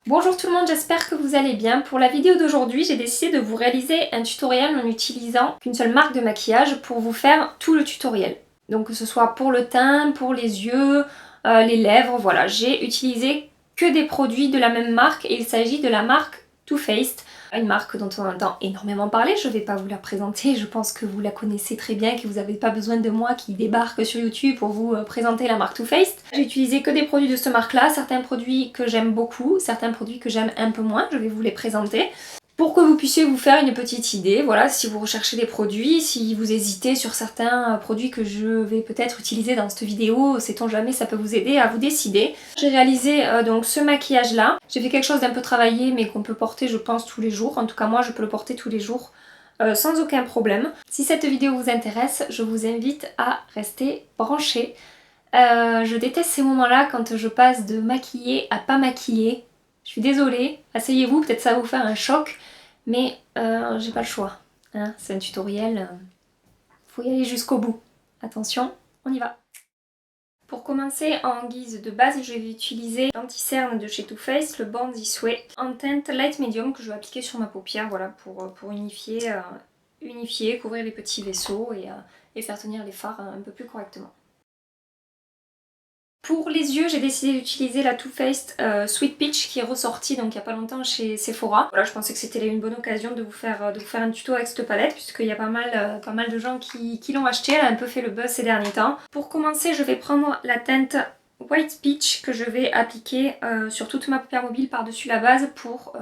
Bonjour tout le monde, j'espère que vous allez bien. Pour la vidéo d'aujourd'hui, j'ai décidé de vous réaliser un tutoriel en utilisant qu'une seule marque de maquillage pour vous faire tout le tutoriel. Donc que ce soit pour le teint, pour les yeux, les lèvres, voilà. J'ai utilisé que des produits de la même marque et il s'agit de la marque Too Faced. Une marque dont on entend énormément parler, je ne vais pas vous la présenter, je pense que vous la connaissez très bien, que vous n'avez pas besoin de moi qui débarque sur YouTube pour vous présenter la marque Too Faced. J'ai utilisé que des produits de cette marque-là, certains produits que j'aime beaucoup, certains produits que j'aime un peu moins, je vais vous les présenter. Pour que vous puissiez vous faire une petite idée, voilà, si vous recherchez des produits, si vous hésitez sur certains produits que je vais peut-être utiliser dans cette vidéo, sait-on jamais, ça peut vous aider à vous décider. J'ai réalisé donc ce maquillage là, j'ai fait quelque chose d'un peu travaillé mais qu'on peut porter je pense tous les jours, en tout cas moi je peux le porter tous les jours sans aucun problème. Si cette vidéo vous intéresse, je vous invite à rester branchés. Je déteste ces moments-là quand je passe de maquiller à pas maquiller. Je suis désolée, asseyez-vous, peut-être ça va vous faire un choc, mais j'ai pas le choix. Hein, c'est un tutoriel, faut y aller jusqu'au bout. Attention, on y va. Pour commencer, en guise de base, je vais utiliser l'anti-cerne de chez Too Faced, le Born This Way, en teinte light medium que je vais appliquer sur ma paupière, voilà, pour unifier, couvrir les petits vaisseaux et faire tenir les fards un peu plus correctement. Pour les yeux, j'ai décidé d'utiliser la Too Faced Sweet Peach qui est ressortie donc il n'y a pas longtemps chez Sephora. Voilà, je pensais que c'était une bonne occasion de vous faire un tuto avec cette palette puisqu'il y a pas mal de gens qui l'ont achetée. Elle a un peu fait le buzz ces derniers temps. Pour commencer, je vais prendre la teinte White Peach que je vais appliquer sur toute ma paupière mobile par-dessus la base pour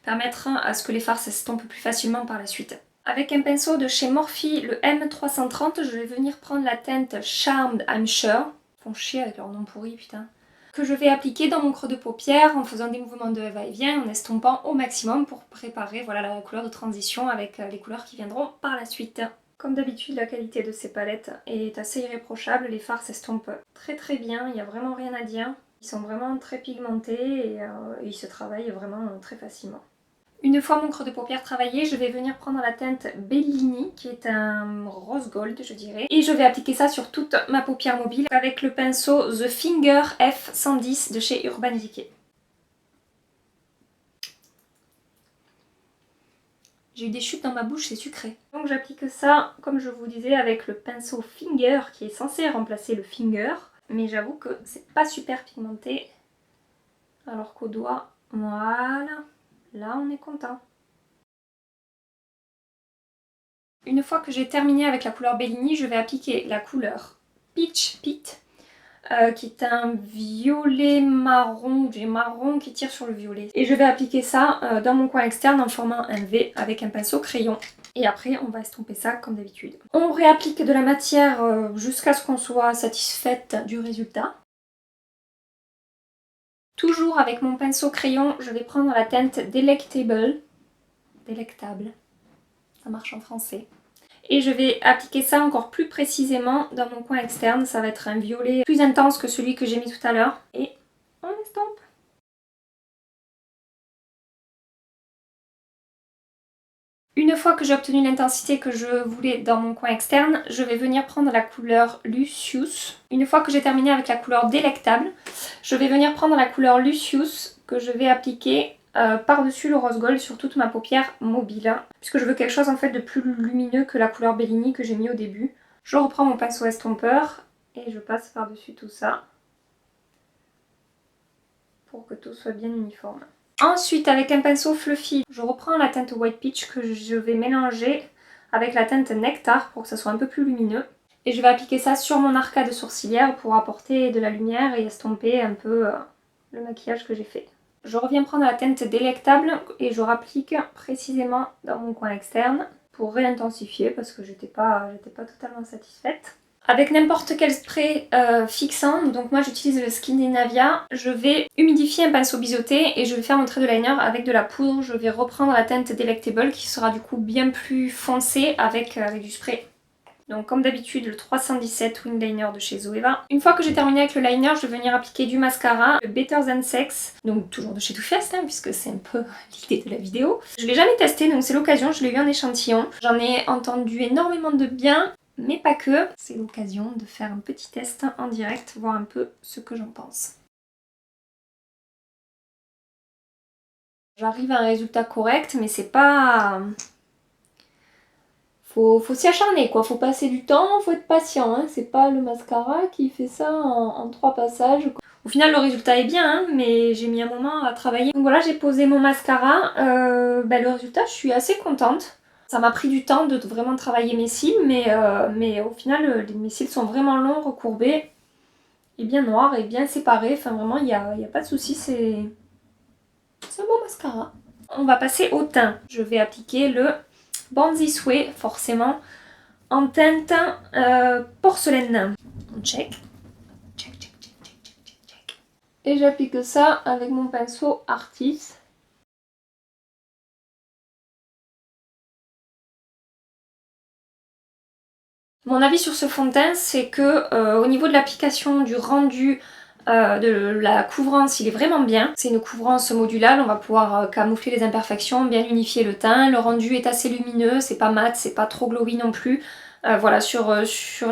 permettre à ce que les fards s'estompent plus facilement par la suite. Avec un pinceau de chez Morphe, le M330, je vais venir prendre la teinte Charmed I'm Sure. Font chier avec leur nom pourri, putain. Que je vais appliquer dans mon creux de paupière en faisant des mouvements de va-et-vient, en estompant au maximum pour préparer voilà, la couleur de transition avec les couleurs qui viendront par la suite. Comme d'habitude, la qualité de ces palettes est assez irréprochable, les fards s'estompent très bien, il n'y a vraiment rien à dire. Ils sont vraiment très pigmentés et ils se travaillent vraiment très facilement. Une fois mon creux de paupière travaillé, je vais venir prendre la teinte Bellini, qui est un rose gold, je dirais. Et je vais appliquer ça sur toute ma paupière mobile avec le pinceau The Finger F110 de chez Urban Decay. J'ai eu des chutes dans ma bouche, c'est sucré. Donc j'applique ça, comme je vous disais, avec le pinceau Finger, qui est censé remplacer le Finger. Mais j'avoue que c'est pas super pigmenté. Alors qu'au doigt, voilà, là on est content. Une fois que j'ai terminé avec la couleur Bellini, je vais appliquer la couleur Peach Pit, qui est un violet marron, j'ai marron qui tire sur le violet. Et je vais appliquer ça dans mon coin externe en formant un V avec un pinceau crayon. Et après, on va estomper ça comme d'habitude. On réapplique de la matière jusqu'à ce qu'on soit satisfaite du résultat. Toujours avec mon pinceau crayon, je vais prendre la teinte Delectable. Délectable, ça marche en français. Et je vais appliquer ça encore plus précisément dans mon coin externe. Ça va être un violet plus intense que celui que j'ai mis tout à l'heure. Et on estompe. Une fois que j'ai obtenu l'intensité que je voulais dans mon coin externe, je vais venir prendre la couleur Lucius. Une fois que j'ai terminé avec la couleur Délectable, je vais venir prendre la couleur Lucius que je vais appliquer par-dessus le rose gold sur toute ma paupière mobile. Puisque je veux quelque chose en fait de plus lumineux que la couleur Bellini que j'ai mis au début. Je reprends mon pinceau estompeur et je passe par-dessus tout ça pour que tout soit bien uniforme. Ensuite, avec un pinceau fluffy, je reprends la teinte White Peach que je vais mélanger avec la teinte Nectar pour que ça soit un peu plus lumineux. Et je vais appliquer ça sur mon arcade sourcilière pour apporter de la lumière et estomper un peu le maquillage que j'ai fait. Je reviens prendre la teinte Délectable et je rapplique précisément dans mon coin externe pour réintensifier parce que j'étais pas totalement satisfaite. Avec n'importe quel spray fixant, donc moi j'utilise le Skindinavia, je vais humidifier un pinceau biseauté et je vais faire mon trait de liner avec de la poudre. Je vais reprendre la teinte Delectable qui sera du coup bien plus foncée avec du spray. Donc comme d'habitude le 317 Wing Liner de chez Zoeva. Une fois que j'ai terminé avec le liner, je vais venir appliquer du mascara, le Better Than Sex, donc toujours de chez Too Faced hein, puisque c'est un peu l'idée de la vidéo. Je ne l'ai jamais testé donc c'est l'occasion, je l'ai eu en échantillon. J'en ai entendu énormément de bien, mais pas que. C'est l'occasion de faire un petit test en direct, voir un peu ce que j'en pense. J'arrive à un résultat correct, mais c'est pas... Faut s'y acharner quoi, faut passer du temps, faut être patient, hein. C'est pas le mascara qui fait ça en 3 passages, quoi. Au final le résultat est bien, hein, mais j'ai mis un moment à travailler. Donc voilà, j'ai posé mon mascara, le résultat je suis assez contente. Ça m'a pris du temps de vraiment travailler mes cils, mais au final mes cils sont vraiment longs, recourbés, et bien noirs, et bien séparés, enfin vraiment il y a pas de souci, c'est un bon mascara. On va passer au teint. Je vais appliquer le Born This Way, forcément, en teinte porcelaine. On check. Check, check, check, check, check, check, check. Et j'applique ça avec mon pinceau Artis. Mon avis sur ce fond de teint, c'est que au niveau de l'application, du rendu, de la couvrance, il est vraiment bien. C'est une couvrance modulable, on va pouvoir camoufler les imperfections, bien unifier le teint. Le rendu est assez lumineux, c'est pas mat, c'est pas trop glowy non plus. Voilà, sur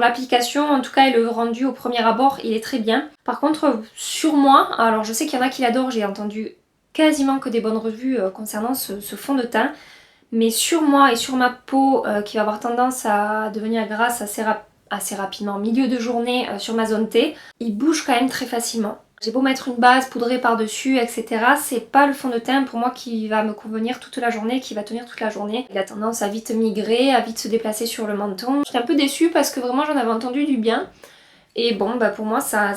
l'application, en tout cas, et le rendu au premier abord, il est très bien. Par contre, sur moi, alors je sais qu'il y en a qui l'adorent, j'ai entendu quasiment que des bonnes revues concernant ce fond de teint. Mais sur moi et sur ma peau, qui va avoir tendance à devenir grasse assez rapidement, milieu de journée sur ma zone T, il bouge quand même très facilement. J'ai beau mettre une base poudrée par-dessus, etc. C'est pas le fond de teint pour moi qui va me convenir toute la journée, qui va tenir toute la journée. Il a tendance à vite migrer, à vite se déplacer sur le menton. J'étais un peu déçue parce que vraiment j'en avais entendu du bien. Et bon, bah pour moi ça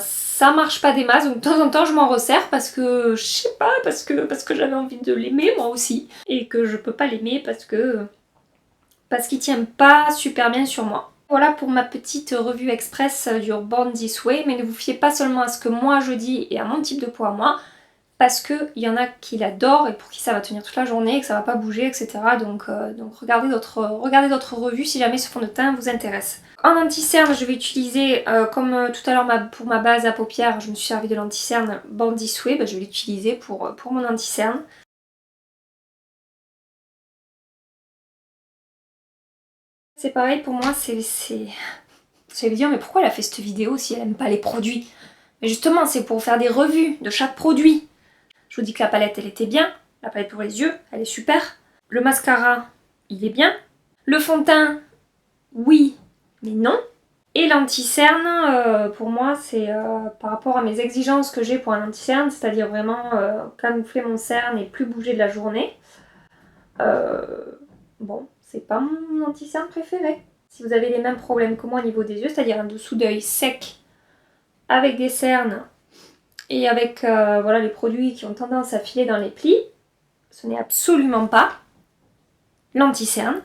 marche pas des masses, donc de temps en temps je m'en resserre parce que, je sais pas, parce que j'avais envie de l'aimer moi aussi. Et que je peux pas l'aimer parce qu'il tient pas super bien sur moi. Voilà pour ma petite revue express du Born This Way, mais ne vous fiez pas seulement à ce que moi je dis et à mon type de peau à moi, parce qu'il y en a qui l'adorent et pour qui ça va tenir toute la journée, que ça va pas bouger, etc. Donc regardez d'autres revues si jamais ce fond de teint vous intéresse. En anti-cerne, je vais utiliser, comme tout à l'heure pour ma base à paupières, je me suis servi de l'anti-cerne Born This Way, je vais l'utiliser pour mon anti-cerne. C'est pareil pour moi, c'est... Vous allez me dire, mais pourquoi elle a fait cette vidéo si elle aime pas les produits? Mais justement, c'est pour faire des revues de chaque produit. Je vous dis que la palette, elle était bien. La palette pour les yeux, elle est super. Le mascara, il est bien. Le fond de teint, oui, mais non. Et l'anti-cerne, pour moi, c'est par rapport à mes exigences que j'ai pour un anti-cerne, c'est-à-dire vraiment camoufler mon cerne et plus bouger de la journée. Bon, c'est pas mon anti-cerne préféré. Si vous avez les mêmes problèmes que moi au niveau des yeux, c'est-à-dire un dessous d'œil sec avec des cernes et avec voilà, les produits qui ont tendance à filer dans les plis, ce n'est absolument pas l'anti-cerne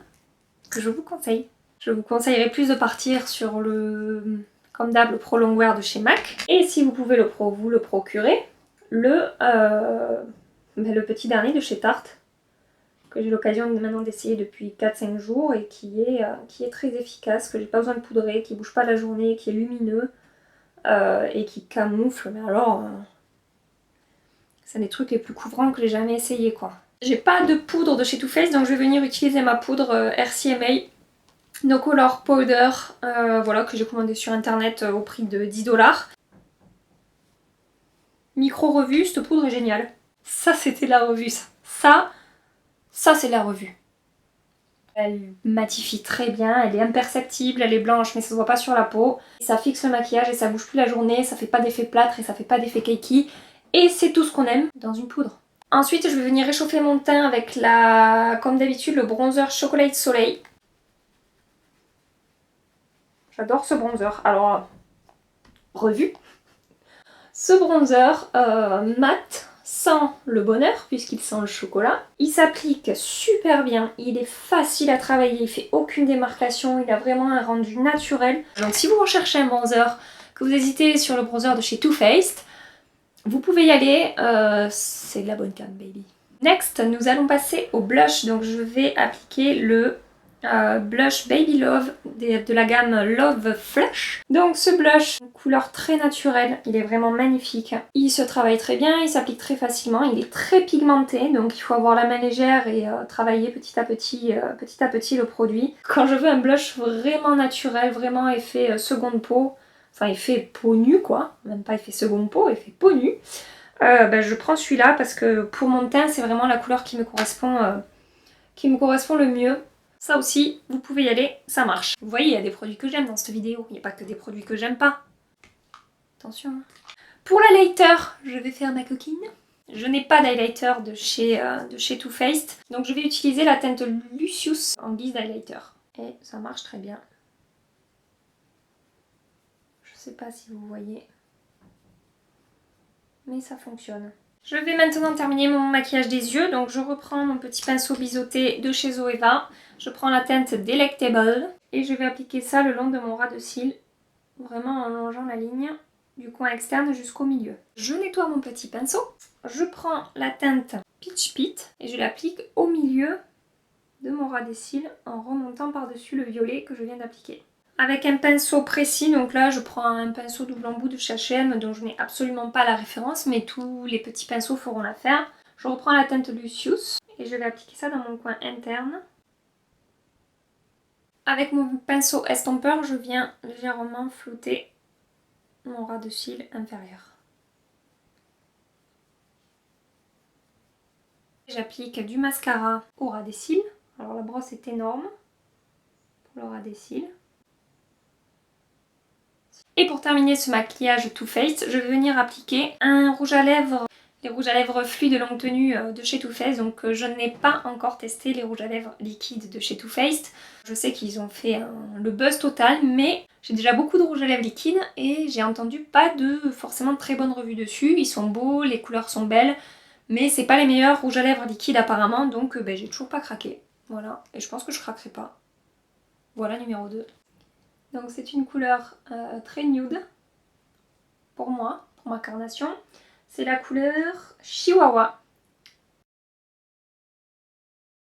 que je vous conseille. Je vous conseillerais plus de partir sur le, comme d'hab, le Pro Longwear de chez MAC. Et si vous pouvez vous le procurer, le petit dernier de chez Tarte, que j'ai l'occasion maintenant d'essayer depuis 4-5 jours et qui est très efficace, que j'ai pas besoin de poudrer, qui bouge pas la journée, qui est lumineux et qui camoufle. Mais alors, c'est un des trucs les plus couvrants que j'ai jamais essayé quoi. J'ai pas de poudre de chez Too Faced, donc je vais venir utiliser ma poudre RCMA No Color Powder, voilà, que j'ai commandé sur internet au prix de 10$. Micro revue, cette poudre est géniale. Ça c'était la revue ça. Ça c'est la revue. Elle matifie très bien, elle est imperceptible, elle est blanche mais ça se voit pas sur la peau. Ça fixe le maquillage et ça bouge plus la journée, ça fait pas d'effet plâtre et ça fait pas d'effet cakey. Et c'est tout ce qu'on aime dans une poudre. Ensuite je vais venir réchauffer mon teint avec comme d'habitude, le bronzer Chocolate Soleil. J'adore ce bronzer. Alors, revue. Ce bronzer mat sent le bonheur puisqu'il sent le chocolat. Il s'applique super bien, il est facile à travailler, il fait aucune démarcation, il a vraiment un rendu naturel. Donc si vous recherchez un bronzer, que vous hésitez sur le bronzer de chez Too Faced, vous pouvez y aller, c'est de la bonne cam baby. Next, nous allons passer au blush, donc je vais appliquer le blush Baby Love de la gamme Love Flush. Donc ce blush, couleur très naturelle, il est vraiment magnifique. Il se travaille très bien, il s'applique très facilement, il est très pigmenté, donc il faut avoir la main légère et travailler petit à petit le produit. Quand je veux un blush vraiment naturel, vraiment effet seconde peau, enfin effet peau nue quoi, même pas effet seconde peau, effet peau nue, je prends celui-là parce que pour mon teint, c'est vraiment la couleur qui me correspond le mieux. Ça aussi, vous pouvez y aller, ça marche. Vous voyez, il y a des produits que j'aime dans cette vidéo. Il n'y a pas que des produits que j'aime pas. Attention. Pour l'highlighter, je vais faire ma coquine. Je n'ai pas d'highlighter de chez Too Faced. Donc je vais utiliser la teinte Lucius en guise d'highlighter. Et ça marche très bien. Je sais pas si vous voyez. Mais ça fonctionne. Je vais maintenant terminer mon maquillage des yeux. Donc je reprends mon petit pinceau biseauté de chez Zoeva. Je prends la teinte Delectable. Et je vais appliquer ça le long de mon ras de cils. Vraiment en longeant la ligne du coin externe jusqu'au milieu. Je nettoie mon petit pinceau. Je prends la teinte Peach Pit et je l'applique au milieu de mon ras des cils en remontant par-dessus le violet que je viens d'appliquer. Avec un pinceau précis, donc là je prends un pinceau double embout de chez H&M dont je n'ai absolument pas la référence, mais tous les petits pinceaux feront l'affaire. Je reprends la teinte Lucius et je vais appliquer ça dans mon coin interne. Avec mon pinceau estompeur, je viens légèrement flouter mon ras de cils inférieur. J'applique du mascara au ras des cils. Alors la brosse est énorme pour le ras des cils. Et pour terminer ce maquillage Too Faced, je vais venir appliquer un rouge à lèvres, les rouges à lèvres fluides de longue tenue de chez Too Faced. Donc je n'ai pas encore testé les rouges à lèvres liquides de chez Too Faced. Je sais qu'ils ont fait le buzz total, mais j'ai déjà beaucoup de rouges à lèvres liquides et j'ai entendu pas de forcément très bonnes revues dessus. Ils sont beaux, les couleurs sont belles, mais c'est pas les meilleurs rouges à lèvres liquides apparemment, donc j'ai toujours pas craqué. Voilà, et je pense que je craquerai pas. Voilà numéro 2. Donc c'est une couleur très nude pour moi, pour ma carnation. C'est la couleur Chihuahua.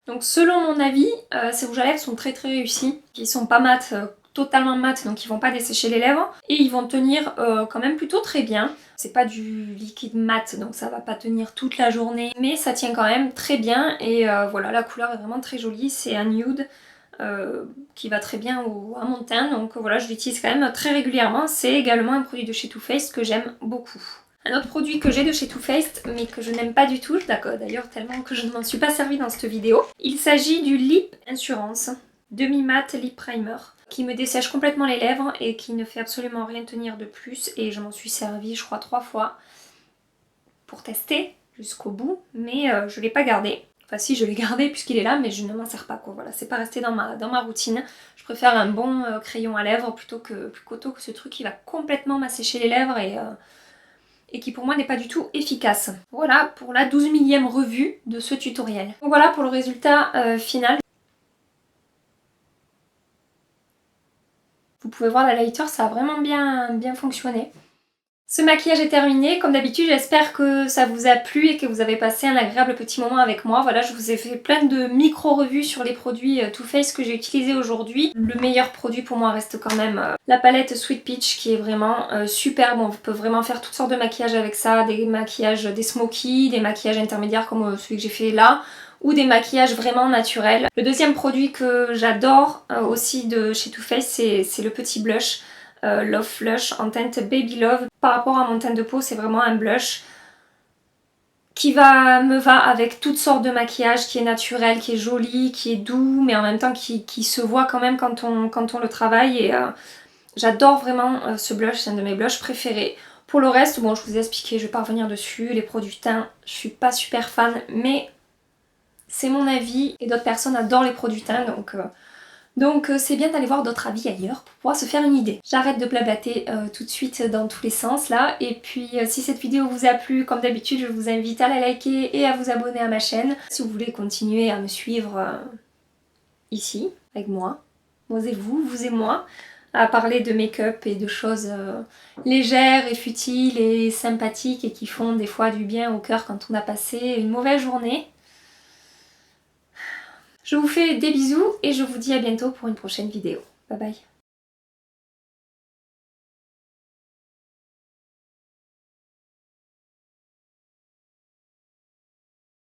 Donc selon mon avis, ces rouges à lèvres sont très réussis. Ils sont pas mat, totalement mat, donc ils vont pas dessécher les lèvres. Et ils vont tenir quand même plutôt très bien. C'est pas du liquide mat, donc ça va pas tenir toute la journée. Mais ça tient quand même très bien. Et voilà, la couleur est vraiment très jolie. C'est un nude. Qui va très bien à mon teint, donc voilà, je l'utilise quand même très régulièrement. C'est également un produit de chez Too Faced que j'aime beaucoup. Un autre produit que j'ai de chez Too Faced mais que je n'aime pas du tout, d'accord, d'ailleurs tellement que je ne m'en suis pas servi dans cette vidéo. Il s'agit du Lip Insurance demi-mat lip primer qui me dessèche complètement les lèvres et qui ne fait absolument rien tenir de plus, et je m'en suis servi je crois 3 fois pour tester jusqu'au bout, mais je ne l'ai pas gardé. Enfin si, je l'ai gardé puisqu'il est là, mais je ne m'en sers pas quoi. Voilà, c'est pas resté dans ma routine. Je préfère un bon crayon à lèvres plutôt que ce truc qui va complètement m'assécher les lèvres et qui pour moi n'est pas du tout efficace. Voilà pour la 12 millième revue de ce tutoriel. Donc voilà pour le résultat final. Vous pouvez voir, la lighter, ça a vraiment bien fonctionné. Ce maquillage est terminé, comme d'habitude j'espère que ça vous a plu et que vous avez passé un agréable petit moment avec moi. Voilà, je vous ai fait plein de micro-revues sur les produits Too Faced que j'ai utilisés aujourd'hui. Le meilleur produit pour moi reste quand même la palette Sweet Peach qui est vraiment superbe. On peut vraiment faire toutes sortes de maquillages avec ça, des maquillages, des smoky, des maquillages intermédiaires comme celui que j'ai fait là, ou des maquillages vraiment naturels. Le deuxième produit que j'adore aussi de chez Too Faced, c'est le petit blush. Love Flush en teinte Baby Love. Par rapport à mon teint de peau, c'est vraiment un blush qui me va avec toutes sortes de maquillage, qui est naturel, qui est joli, qui est doux, mais en même temps qui se voit quand même quand on le travaille. Et j'adore vraiment ce blush, c'est un de mes blushs préférés. Pour le reste, bon, je vous ai expliqué, je vais pas revenir dessus. Les produits teint, je suis pas super fan, mais c'est mon avis et d'autres personnes adorent les produits teint, donc c'est bien d'aller voir d'autres avis ailleurs pour pouvoir se faire une idée. J'arrête de blablater tout de suite dans tous les sens là. Et puis si cette vidéo vous a plu, comme d'habitude, je vous invite à la liker et à vous abonner à ma chaîne. Si vous voulez continuer à me suivre ici, avec moi, osez-vous, vous et moi, à parler de make-up et de choses légères et futiles et sympathiques et qui font des fois du bien au cœur quand on a passé une mauvaise journée. Je vous fais des bisous et je vous dis à bientôt pour une prochaine vidéo. Bye bye.